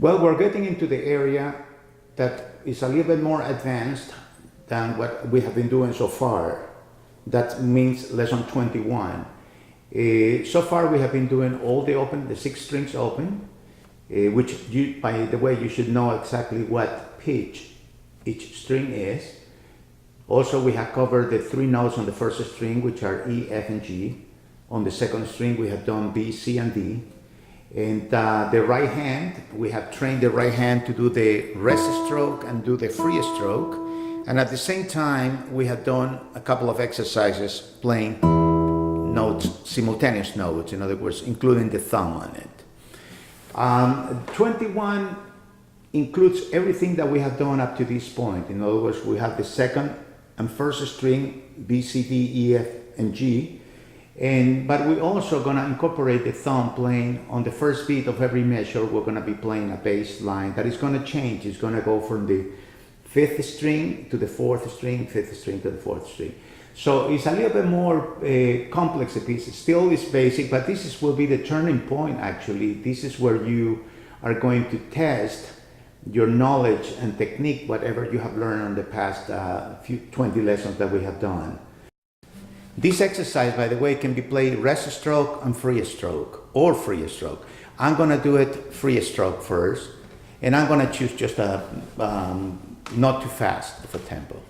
Well, we're getting into the area that is a little bit more advanced than what we have been doing so far. That means lesson 21. So far we have been doing all the 6 strings open, which you, by the way, you should know exactly what pitch each string is. Also, we have covered the 3 notes on the first string, which are E, F, and G. On the second string, we have done B, C, and D. And the right hand, we have trained the right hand to do the rest stroke and do the free stroke. And at the same time, we have done a couple of exercises playing notes, simultaneous notes, in other words, including the thumb on it. 21 includes everything that we have done up to this point. In other words, we have the second and first string, B, C, D, E, F, and G. But we're also going to incorporate the thumb playing on the first beat of every measure. We're going to be playing a bass line that is going to change. It's going to go from the 5th string to the 4th string, 5th string to the 4th string. So it's a little bit more complex a piece. It still is basic, but this will be the turning point actually. This is where you are going to test your knowledge and technique, whatever you have learned on the past 20 lessons that we have done. This exercise, by the way, can be played rest stroke and free stroke, or free stroke. I'm going to do it free stroke first, and I'm going to choose just a not too fast of a tempo.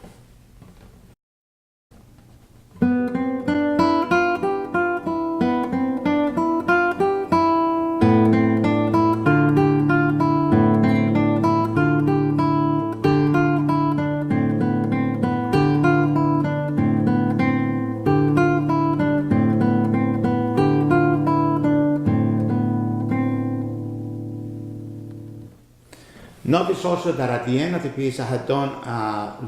Notice also that at the end of the piece I had done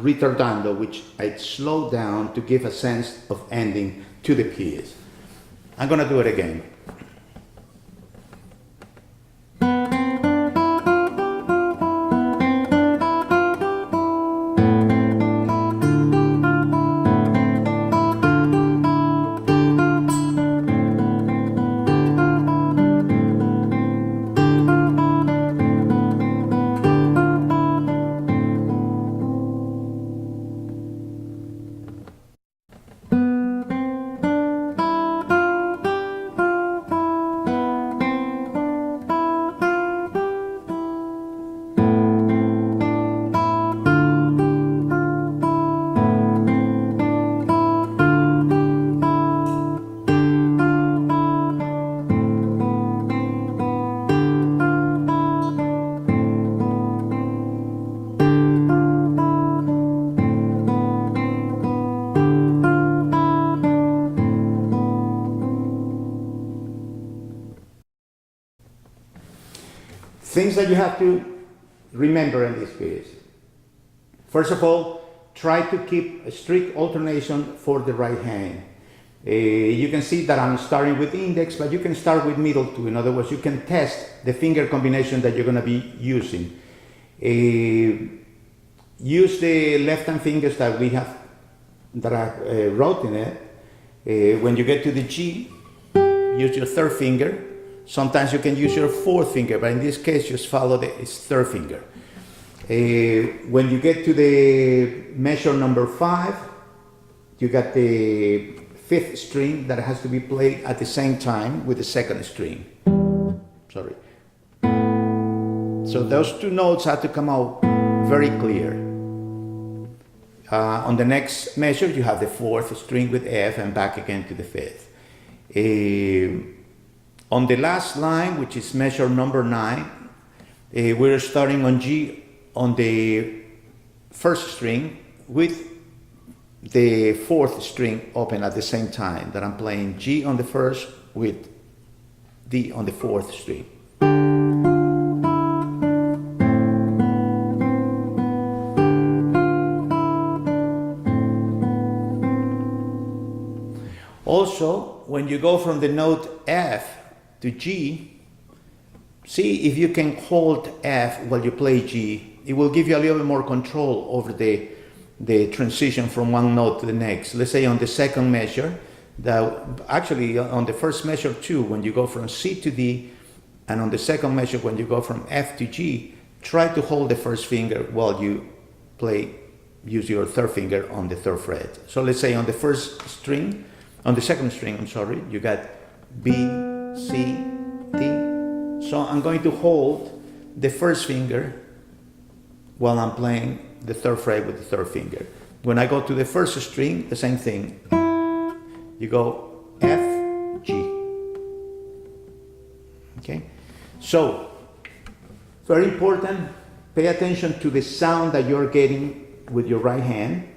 ritardando, which I slowed down to give a sense of ending to the piece. I'm going to do it again. Things that you have to remember in this piece. First of all, try to keep a strict alternation for the right hand. You can see that I'm starting with the index, but you can start with middle too. In other words, you can test the finger combination that you're going to be using. Use the left hand fingers that we have, that I wrote in it. When you get to the G, use your 3rd finger. Sometimes you can use your 4th finger, but in this case, just follow its 3rd finger. When you get to the measure number 5, you got the 5th string that has to be played at the same time with the 2nd string. Sorry. So those 2 notes have to come out very clear. On the next measure, you have the 4th string with F and back again to the 5th. On the last line, which is measure number 9, we're starting on G on the 1st string with the 4th string open at the same time, that I'm playing G on the 1st with D on the 4th string. Also, when you go from the note F to G, see if you can hold F while you play G. It will give you a little bit more control over the transition from one note to the next. Let's say on the 2nd measure, actually on the 1st measure too, when you go from C to D, And on the second measure, when you go from F to G, try to hold the first finger while you use your third finger on the third fret. So let's say on the second string, I'm sorry, you got B, C, D. So I'm going to hold the first finger while I'm playing the third fret with the third finger. When I go to the first string, the same thing. You go F, G. Okay? So, very important, pay attention to the sound that you're getting with your right hand.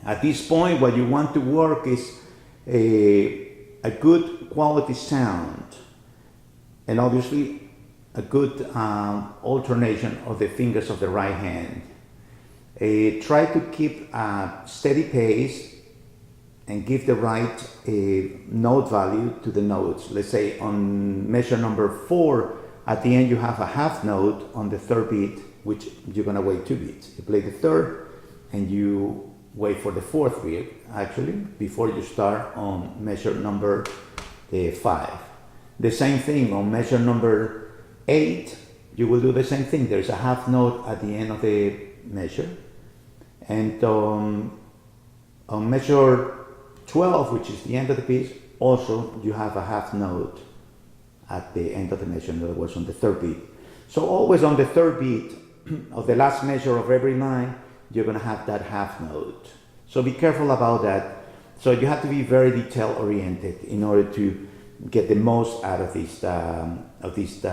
At this point, what you want to work is a good quality sound, and obviously a good alternation of the fingers of the right hand. Try to keep a steady pace and give the right note value to the notes. Let's say on measure number 4, at the end you have a half note on the third beat, which you're gonna wait 2 beats. You play the third and you wait for the fourth beat, actually, before you start on measure number 5. The same thing on measure number 8, you will do the same thing. There's a half note at the end of the measure. And on measure 12, which is the end of the piece, also you have a half note at the end of the measure, in other words, on the third beat. So always on the third beat of the last measure of every line, you're going to have that half note. So be careful about that. So you have to be very detail oriented in order to get the most out of this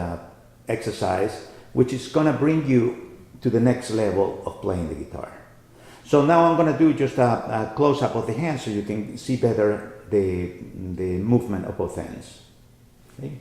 exercise, which is going to bring you to the next level of playing the guitar. So now I'm going to do just a close-up of the hand so you can see better the movement of both hands. Okay?